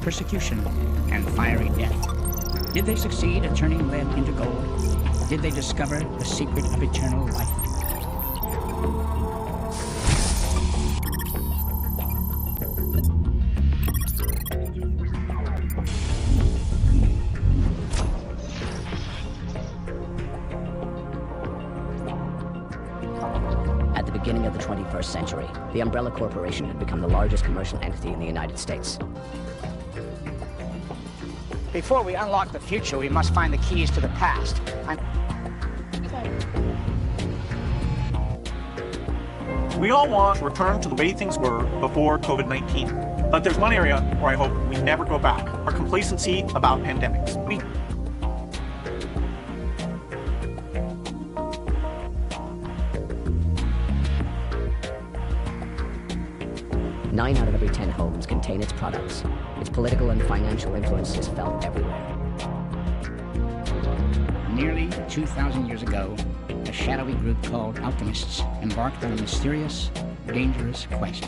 Persecution, and fiery death. Did they succeed at turning lead into gold? Did they discover the secret of eternal life? At the beginning of the 21st century, the Umbrella Corporation had become the largest commercial entity in the United States. Before we unlock the future, we must find the keys to the past. We all want to return to the way things were before COVID-19. But there's one area where I hope we never go back: our complacency about pandemics. 9 out of every 10 homes contain its products. Its political and financial influence is felt everywhere. Nearly 2,000 years ago, a shadowy group called alchemists embarked on a mysterious, dangerous quest.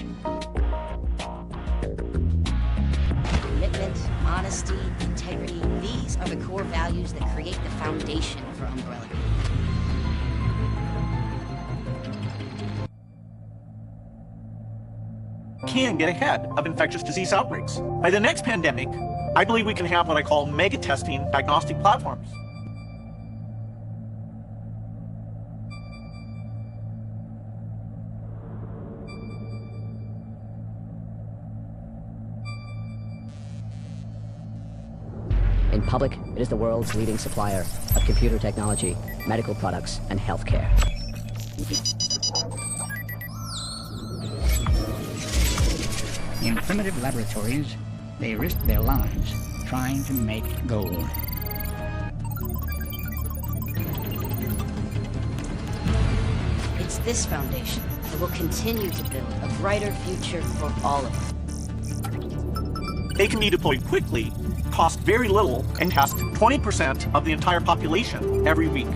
Commitment, honesty, integrity, these are the core values that create the foundation for Umbrella. Can get ahead of infectious disease outbreaks. By the next pandemic, I believe we can have what I call mega testing diagnostic platforms. In public, it is the world's leading supplier of computer technology, medical products, and healthcare. In primitive laboratories, they risked their lives trying to make gold. It's this foundation that will continue to build a brighter future for all of us. They can be deployed quickly, cost very little, and test 20% of the entire population every week.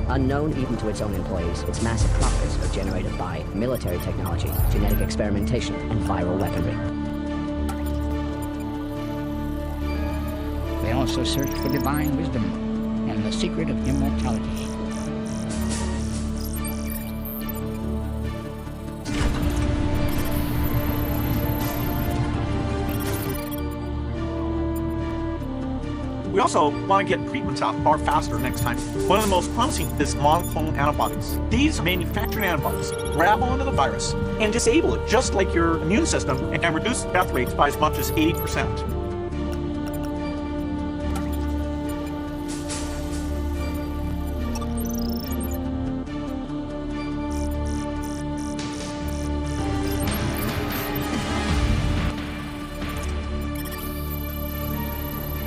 Unknown even to its own employees, its massive profits are generated by military technology, genetic experimentation, and viral weaponry. They also searched for divine wisdom and the secret of immortality. We also want to get treatments out far faster next time. One of the most promising is monoclonal antibodies. These manufactured antibodies grab onto the virus and disable it, just like your immune system, and can reduce death rates by as much as 80%.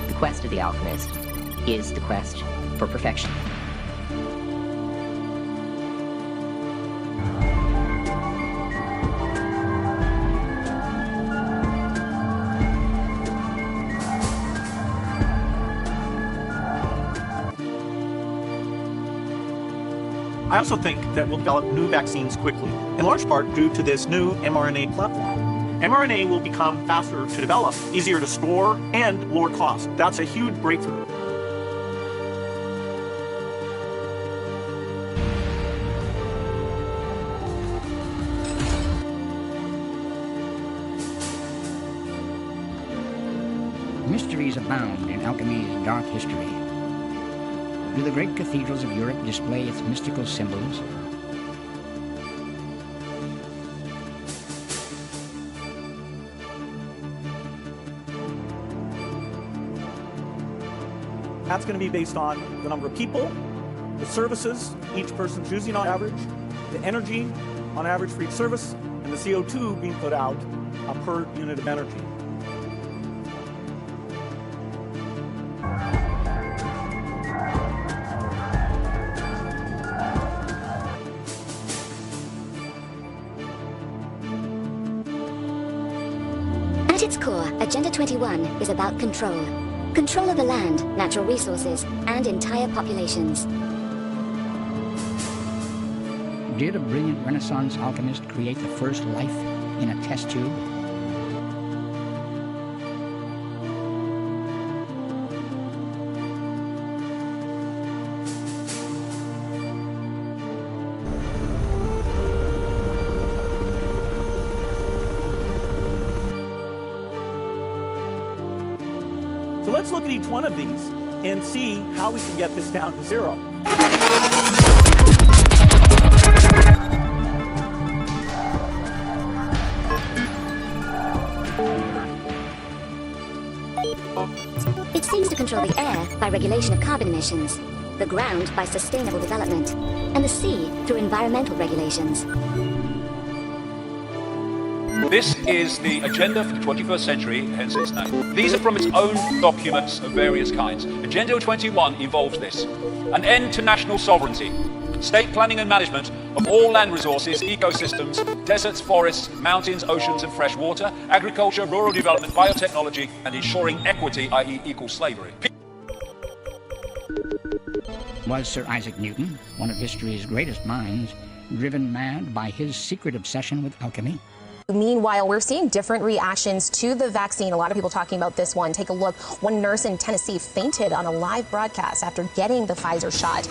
The quest of the alchemist is the quest for perfection. I also think that we'll develop new vaccines quickly, in large part due to this new mRNA platform. mRNA will become faster to develop, easier to store, and lower cost. That's a huge breakthrough. Mysteries abound in alchemy's dark history. Do the great cathedrals of Europe display its mystical symbols? That's going to be based on the number of people, the services each person's using on average, the energy on average for each service, and the CO2 being put out per unit of energy. At its core, Agenda 21 is about control. Control of the land, natural resources, and entire populations. Did a brilliant Renaissance alchemist create the first life in a test tube? So let's look at each one of these and see how we can get this down to zero. It seems to control the air by regulation of carbon emissions, the ground by sustainable development, and the sea through environmental regulations. This is the agenda for the 21st century, hence its name. These are from its own documents of various kinds. Agenda 21 involves this: an end to national sovereignty, state planning and management of all land resources, ecosystems, deserts, forests, mountains, oceans and fresh water, agriculture, rural development, biotechnology, and ensuring equity, i.e. equal slavery. Was Sir Isaac Newton, one of history's greatest minds, driven mad by his secret obsession with alchemy? Meanwhile, we're seeing different reactions to the vaccine. A lot of people talking about this one. Take a look. One nurse in Tennessee fainted on a live broadcast after getting the Pfizer shot.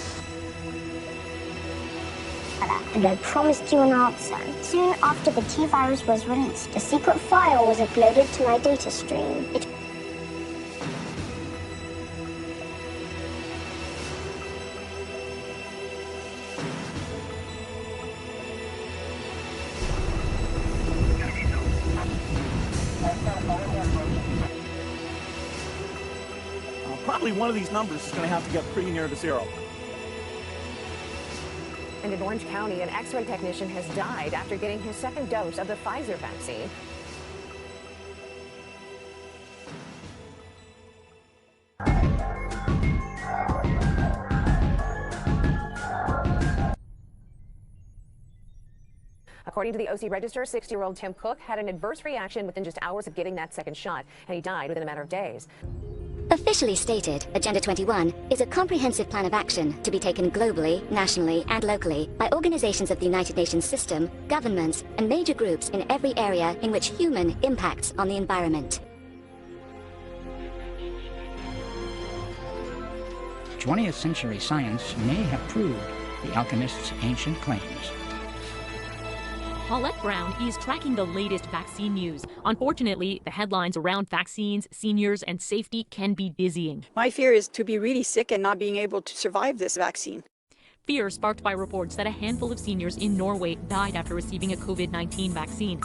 And I promised you an answer. Soon after the T-virus was released, a secret file was uploaded to my data stream. Probably one of these numbers is going to have to get pretty near to zero. And in Orange County, an X-ray technician has died after getting his second dose of the Pfizer vaccine. According to the OC Register, 60-year-old Tim Cook had an adverse reaction within just hours of getting that second shot, and he died within a matter of days. Officially stated, Agenda 21 is a comprehensive plan of action to be taken globally, nationally, and locally by organizations of the United Nations system, governments, and major groups in every area in which human impacts on the environment. 20th century science may have proved the alchemist's ancient claims. Paulette Brown is tracking the latest vaccine news. Unfortunately, the headlines around vaccines, seniors, and safety can be dizzying. My fear is to be really sick and not being able to survive this vaccine. Fear sparked by reports that a handful of seniors in Norway died after receiving a COVID-19 vaccine.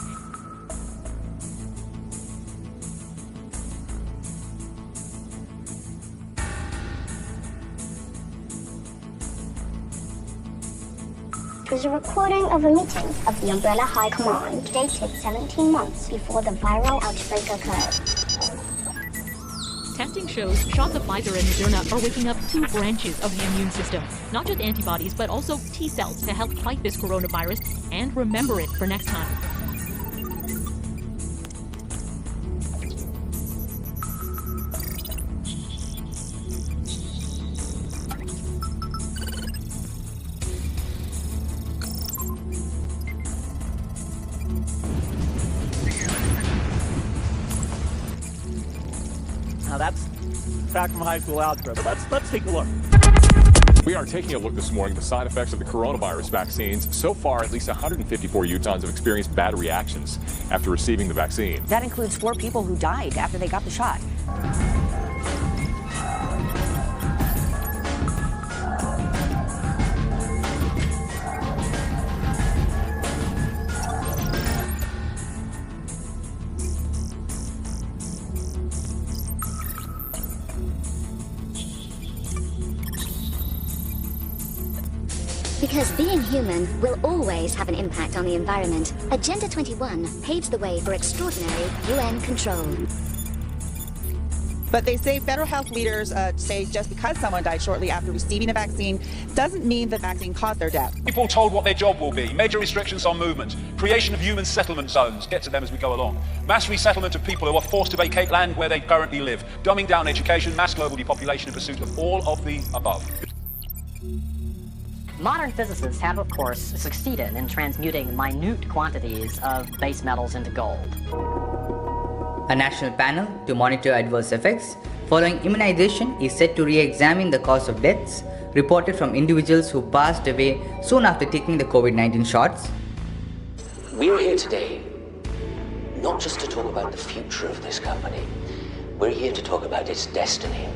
It was a recording of a meeting of the Umbrella High Command, dated 17 months before the viral outbreak occurred. Testing shows shots of Pfizer and Moderna are waking up two branches of the immune system. Not just antibodies, but also T cells to help fight this coronavirus and remember it for next time. Now that's back from high school algebra, but let's take a look. We are taking a look this morning at the side effects of the coronavirus vaccines. So far, at least 154 Utahns have experienced bad reactions after receiving the vaccine. That includes 4 people who died after they got the shot. Because being human will always have an impact on the environment, Agenda 21 paves the way for extraordinary UN control. But they say federal health leaders say just because someone died shortly after receiving a vaccine doesn't mean the vaccine caused their death. People told what their job will be, major restrictions on movement, creation of human settlement zones, get to them as we go along, mass resettlement of people who are forced to vacate land where they currently live, dumbing down education, mass global depopulation in pursuit of all of the above. Modern physicists have, of course, succeeded in transmuting minute quantities of base metals into gold. A national panel to monitor adverse effects following immunization is set to re-examine the cause of deaths reported from individuals who passed away soon after taking the COVID-19 shots. We're here today not just to talk about the future of this company. We're here to talk about its destiny.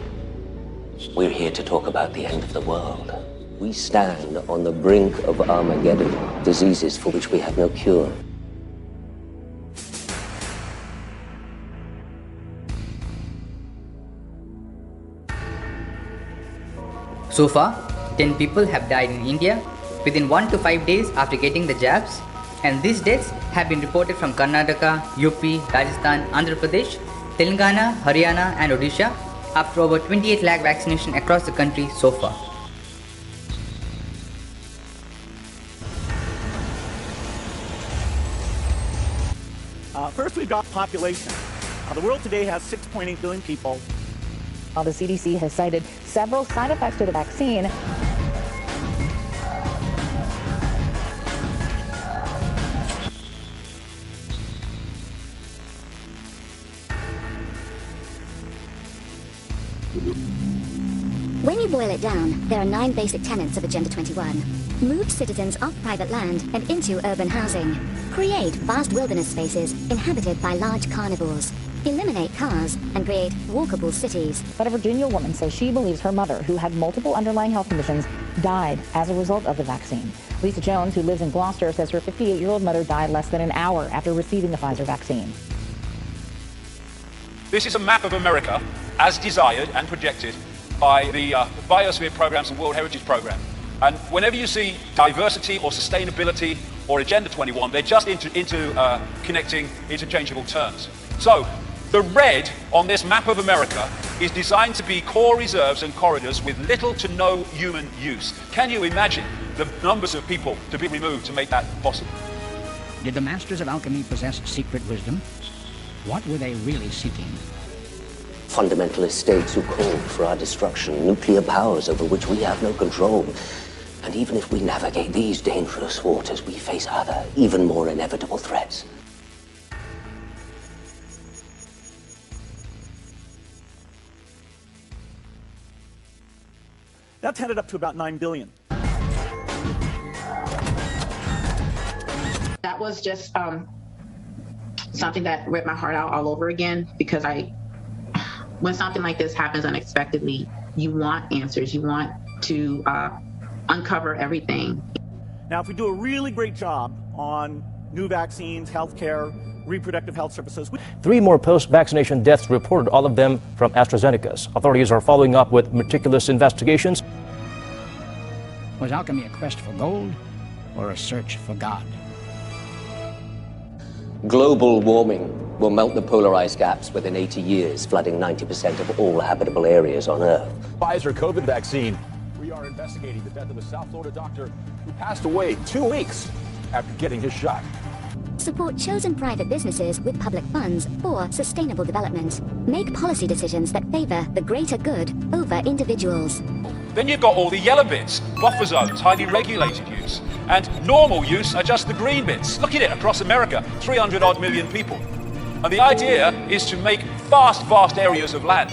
We're here to talk about the end of the world. We stand on the brink of Armageddon, diseases for which we have no cure. So far, 10 people have died in India within 1 to 5 days after getting the jabs, and these deaths have been reported from Karnataka, UP, Rajasthan, Andhra Pradesh, Telangana, Haryana and Odisha after over 28 lakh vaccination across the country so far. First, we've got population. The world today has 6.8 billion people. While the CDC has cited several side effects to the vaccine, When you boil it down, there are 9 basic tenets of Agenda 21. Move citizens off private land and into urban housing. Create vast wilderness spaces inhabited by large carnivores. Eliminate cars and create walkable cities. but a Virginia woman says she believes her mother, who had multiple underlying health conditions, died as a result of the vaccine. Lisa Jones, who lives in Gloucester, says her 58-year-old mother died less than an hour after receiving the Pfizer vaccine. This is a map of America as desired and projected by the Biosphere Programs and World Heritage Program. And whenever you see diversity or sustainability or Agenda 21, they're just connecting interchangeable terms. So the red on this map of America is designed to be core reserves and corridors with little to no human use. Can you imagine the numbers of people to be removed to make that possible? Did the masters of alchemy possess secret wisdom? What were they really seeking? Fundamentalist states who call for our destruction, nuclear powers over which we have no control. And even if we navigate these dangerous waters, we face other, even more inevitable threats. That's headed up to about 9 billion. That was just something that ripped my heart out all over again, because when something like this happens unexpectedly, you want answers. You want to uncover everything. Now, if we do a really great job on new vaccines, healthcare, reproductive health services. 3 more post-vaccination deaths reported, all of them from AstraZeneca's. Authorities are following up with meticulous investigations. Was alchemy a quest for gold or a search for God? Global warming will melt the polar ice caps within 80 years, flooding 90% of all habitable areas on Earth. Pfizer COVID vaccine. We are investigating the death of a South Florida doctor who passed away 2 weeks after getting his shot. Support chosen private businesses with public funds for sustainable development. Make policy decisions that favor the greater good over individuals. Then you've got all the yellow bits, buffer zones, highly regulated use. And normal use are just the green bits. Look at it across America, 300 odd million people. And the idea is to make vast, vast areas of land,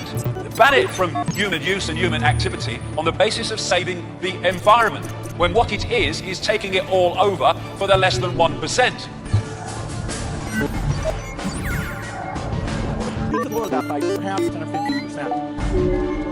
ban it from human use and human activity on the basis of saving the environment, when what it is taking it all over for the less than 1%. We could lower that by perhaps 10 or 15%.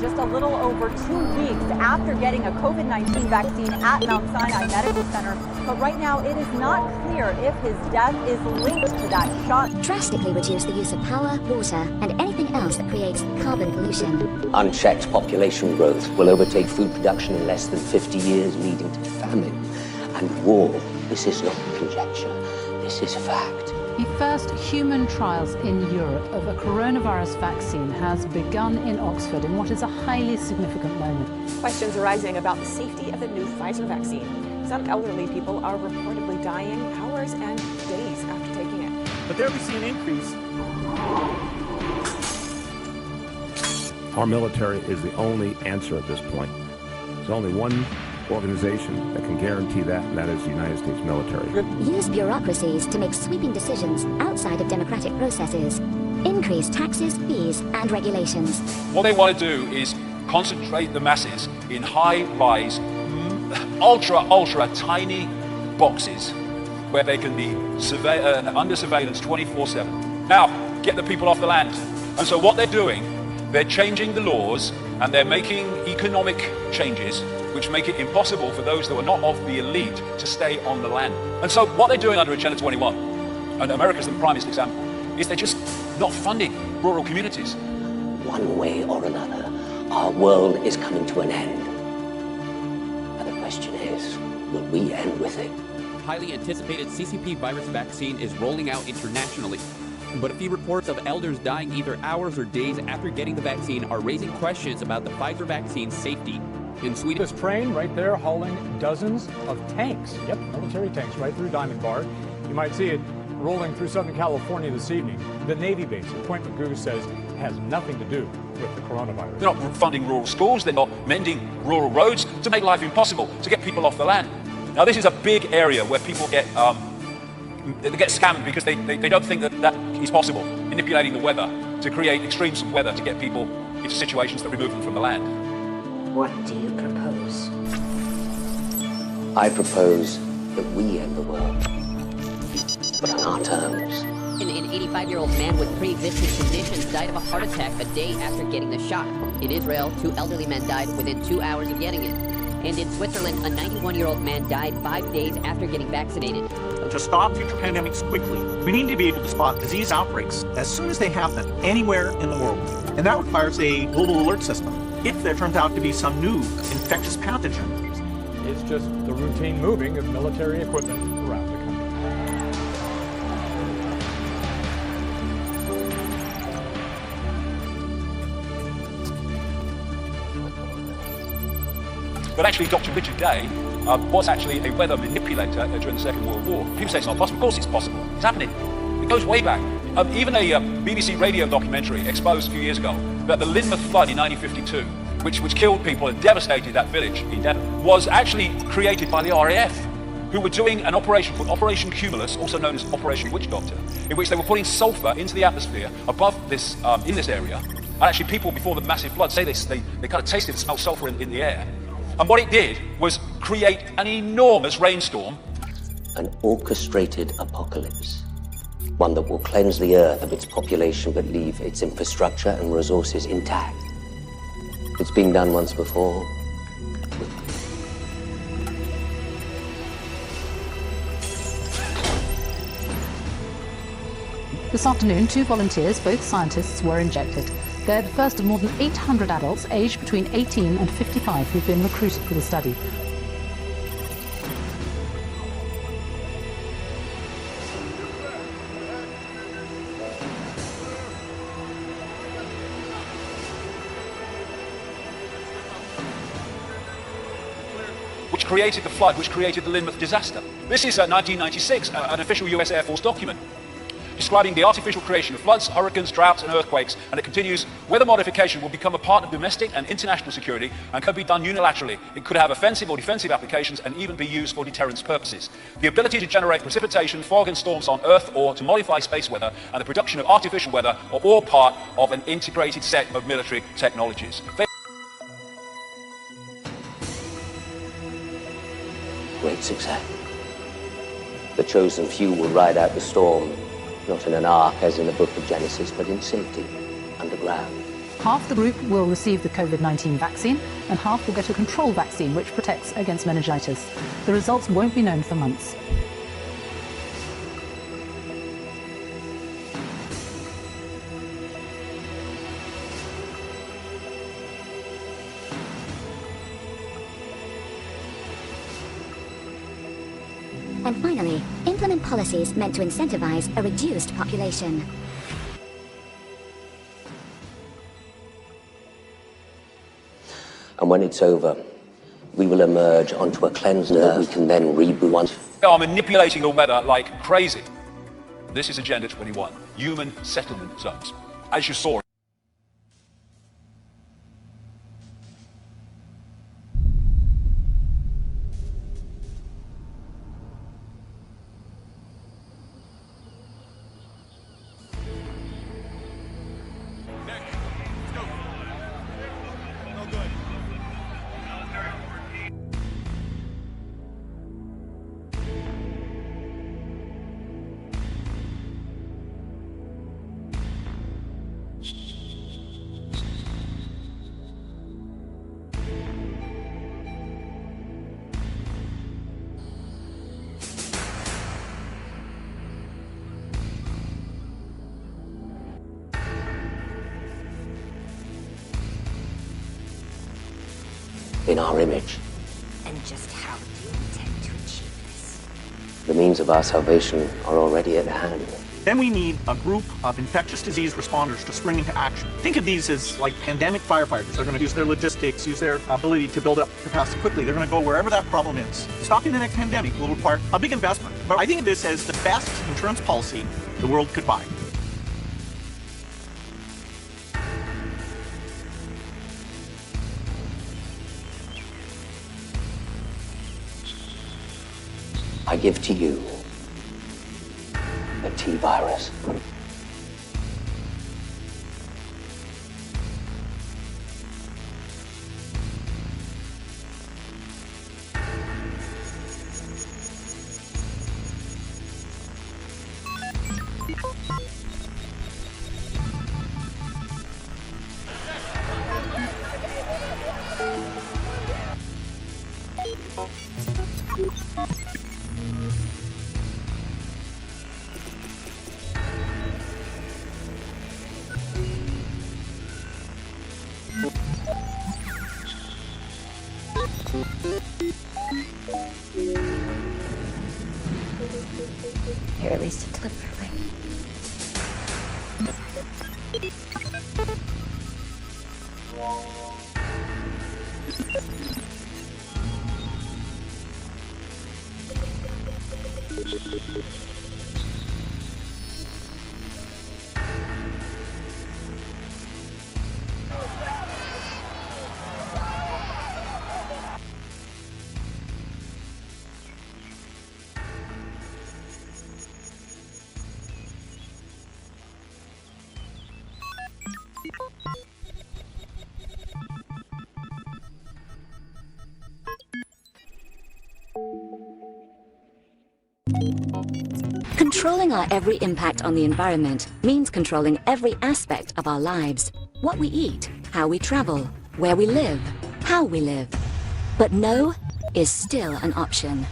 Just a little over 2 weeks after getting a COVID-19 vaccine at Mount Sinai Medical Center. But right now, it is not clear if his death is linked to that shot. Drastically reduce the use of power, water, and anything else that creates carbon pollution. Unchecked population growth will overtake food production in less than 50 years, leading to famine and war. This is not conjecture. This is fact. The first human trials in Europe of a coronavirus vaccine has begun in Oxford in what is a highly significant moment. Questions arising about the safety of the new Pfizer vaccine. Some elderly people are reportedly dying hours and days after taking it. But there we see an increase. Our military is the only answer at this point. There's only one organization that can guarantee that, and that is the United States military. Use bureaucracies to make sweeping decisions outside of democratic processes. Increase taxes, fees, and regulations. What they want to do is concentrate the masses in high-rise, ultra tiny boxes where they can be under surveillance 24/7. Now, get the people off the land. And so what they're doing, they're changing the laws and they're making economic changes which make it impossible for those that are not of the elite to stay on the land. And so what they're doing under Agenda 21, and America's the primest example, is they're just not funding rural communities. One way or another, our world is coming to an end. And the question is, will we end with it? Highly anticipated CCP virus vaccine is rolling out internationally. But a few reports of elders dying either hours or days after getting the vaccine are raising questions about the Pfizer vaccine's safety. In Sweden, this train right there hauling dozens of tanks. Yep, military tanks right through Diamond Bar. You might see it rolling through Southern California this evening. The Navy base at Point Magoo says has nothing to do with the coronavirus. They're not funding rural schools, they're not mending rural roads to make life impossible, to get people off the land. Now this is a big area where people get scammed because they don't think that is possible, manipulating the weather to create extremes of weather to get people into situations that remove them from the land. What do you propose? I propose that we end the world, but on our terms. An 85-year-old man with pre-existing conditions died of a heart attack a day after getting the shot. In Israel, 2 elderly men died within 2 hours of getting it. And in Switzerland, a 91-year-old man died 5 days after getting vaccinated. To stop future pandemics quickly, we need to be able to spot disease outbreaks as soon as they happen anywhere in the world. And that requires a global alert system. If there turns out to be some new infectious pathogen. It's just the routine moving of military equipment around the country. But actually, Dr. Richard Day was actually a weather manipulator during the Second World War. People say it's not possible. Of course it's possible. It's happening. It goes way back. Even a BBC radio documentary exposed a few years ago about the Lynmouth flood in 1952, which killed people and devastated that village in Devon, was actually created by the RAF, who were doing an operation called Operation Cumulus, also known as Operation Witch Doctor, in which they were putting sulfur into the atmosphere above this, in this area. And actually people before the massive flood say they kind of tasted and smelled sulfur in the air. And what it did was create an enormous rainstorm. An orchestrated apocalypse. One that will cleanse the earth of its population but leave its infrastructure and resources intact. It's been done once before. This afternoon, 2 volunteers, both scientists, were injected. They're the first of more than 800 adults aged between 18 and 55 who've been recruited for the study. Which created the flood, which created the Lynmouth disaster. This is 1996, an official US Air Force document. describing the artificial creation of floods, hurricanes, droughts, and earthquakes. And it continues, weather modification will become a part of domestic and international security and can be done unilaterally. It could have offensive or defensive applications and even be used for deterrence purposes. The ability to generate precipitation, fog, and storms on Earth or to modify space weather and the production of artificial weather are all part of an integrated set of military technologies. Great success. The chosen few will ride out the storm, not in an ark as in the book of Genesis, but in safety, underground. Half the group will receive the COVID-19 vaccine, and half will get a control vaccine which protects against meningitis. The results won't be known for months. And finally, implement policies meant to incentivize a reduced population. And when it's over, we will emerge onto a cleansed earth. We can then reboot once. They are manipulating the weather like crazy. This is Agenda 21, human settlement zones. As you saw. In our image. And just how do you intend to achieve this? The means of our salvation are already at hand. Then we need a group of infectious disease responders to spring into action. Think of these as like pandemic firefighters. They're going to use their logistics, use their ability to build up capacity quickly. They're going to go wherever that problem is. Stopping the next pandemic will require a big investment. But I think of this as the best insurance policy the world could buy. I give to you the T-virus. You're at least a delivery. Controlling our every impact on the environment means controlling every aspect of our lives. What we eat, how we travel, where we live, how we live. But no is still an option.